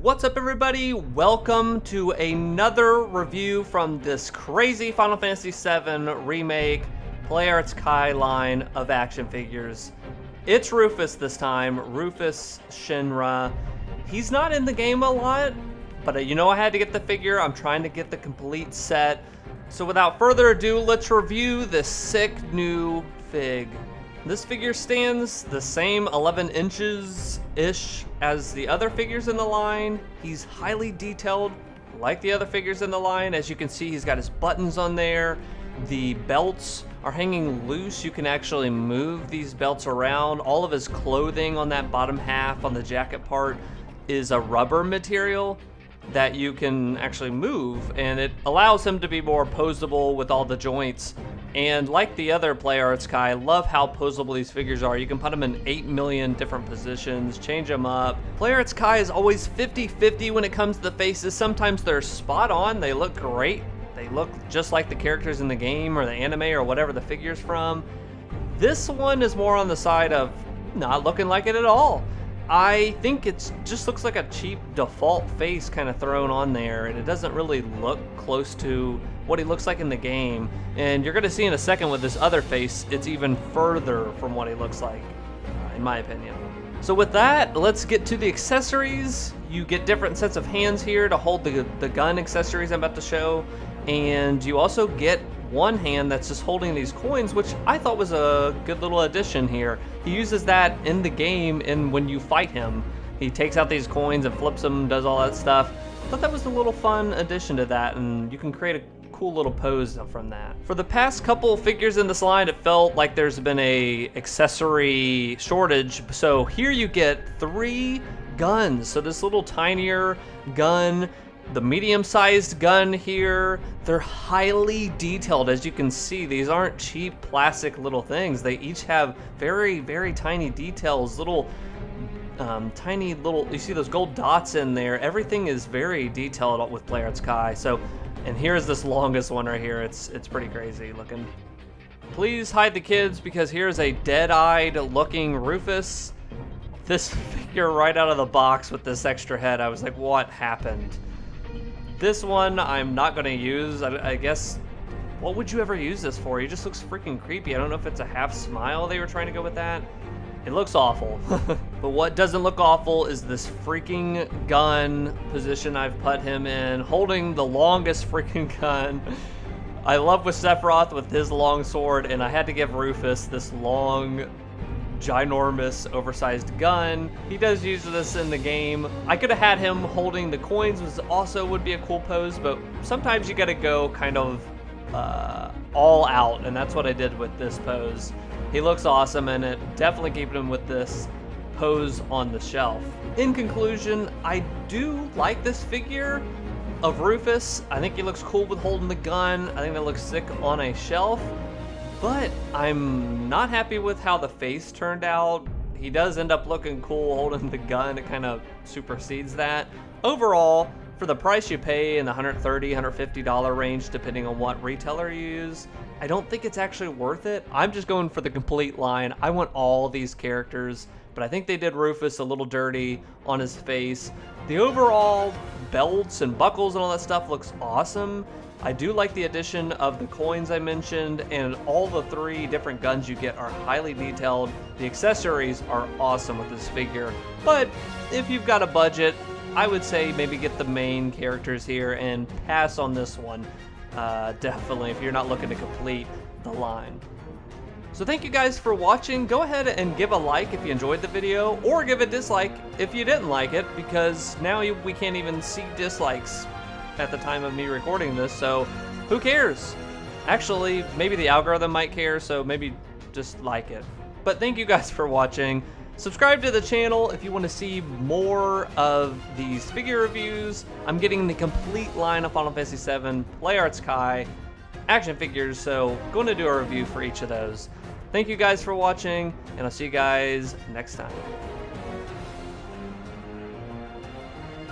What's up, everybody? Welcome to another review from this crazy Final Fantasy VII Remake Play Arts Kai line of action figures. It's Rufus this time, Rufus Shinra. He's not in the game a lot, but you know I had to get the figure. I'm trying to get the complete set. So without further ado, let's review this sick new fig. This figure stands the same 11 inches-ish as the other figures in the line. He's highly detailed like the other figures in the line. As you can see, he's got his buttons on there. The belts are hanging loose. You can actually move these belts around. All of his clothing on that bottom half on the jacket part is a rubber material that you can actually move, and it allows him to be more posable with all the joints. And like the other Play Arts Kai, I love how posable these figures are. You can put them in 8 million different positions, change them up. Play Arts Kai is always 50-50 when it comes to the faces. Sometimes they're spot on, they look great. They look just like the characters in the game or the anime or whatever the figure's from. This one is more on the side of not looking like it at all. I think it just looks like a cheap default face kind of thrown on there, and it doesn't really look close to what he looks like in the game. And you're going to see in a second with this other face, it's even further from what he looks like, in my opinion. So with that, let's get to the accessories. You get different sets of hands here to hold the gun accessories I'm about to show, and you also get one hand that's just holding these coins, which I thought was a good little addition here. He uses that in the game, and when you fight him, he takes out these coins and flips them, does all that stuff. I thought that was a little fun addition to that, and you can create a cool little pose from that. For the past couple figures in this line, it felt like there's been a accessory shortage. So here you get 3 guns. So this little tinier gun, the medium-sized gun here, they're highly detailed. As you can see, these aren't cheap plastic little things. They each have very, very tiny details, little tiny little, you see those gold dots in there. Everything is very detailed with Play Arts Kai. So, and here's this longest one right here. It's pretty crazy looking. Please hide the kids, because here's a dead-eyed looking Rufus. This figure right out of the box with this extra head, I was like, what happened? This one I'm not going to use. I guess, what would you ever use this for? He just looks freaking creepy. I don't know if it's a half smile they were trying to go with that. It looks awful. But what doesn't look awful is this freaking gun position I've put him in, holding the longest freaking gun. I love with Sephiroth with his long sword, and I had to give Rufus this long, ginormous, oversized gun. He does use this in the game. I could have had him holding the coins, which also would be a cool pose, but sometimes you gotta go kind of all out, and that's what I did with this pose. He looks awesome in it. Definitely keeping him with this pose on the shelf. In conclusion, I do like this figure of Rufus. I think he looks cool with holding the gun. I think that looks sick on a shelf. But I'm not happy with how the face turned out. He does end up looking cool holding the gun. It kind of supersedes that. Overall, for the price you pay in the $130, $150 range, depending on what retailer you use, I don't think it's actually worth it. I'm just going for the complete line. I want all these characters, but I think they did Rufus a little dirty on his face. The overall belts and buckles and all that stuff looks awesome. I do like the addition of the coins I mentioned, and all the 3 different guns you get are highly detailed. The accessories are awesome with this figure, but if you've got a budget, I would say maybe get the main characters here and pass on this one, definitely, if you're not looking to complete the line. So thank you guys for watching. Go ahead and give a like if you enjoyed the video, or give a dislike if you didn't like it, because now we can't even see dislikes at the time of me recording this, so who cares? Actually, maybe the algorithm might care, so maybe just like it. But thank you guys for watching. Subscribe to the channel if you want to see more of these figure reviews. I'm getting the complete line of Final Fantasy VII Play Arts Kai action figures, so going to do a review for each of those. Thank you guys for watching, and I'll see you guys next time.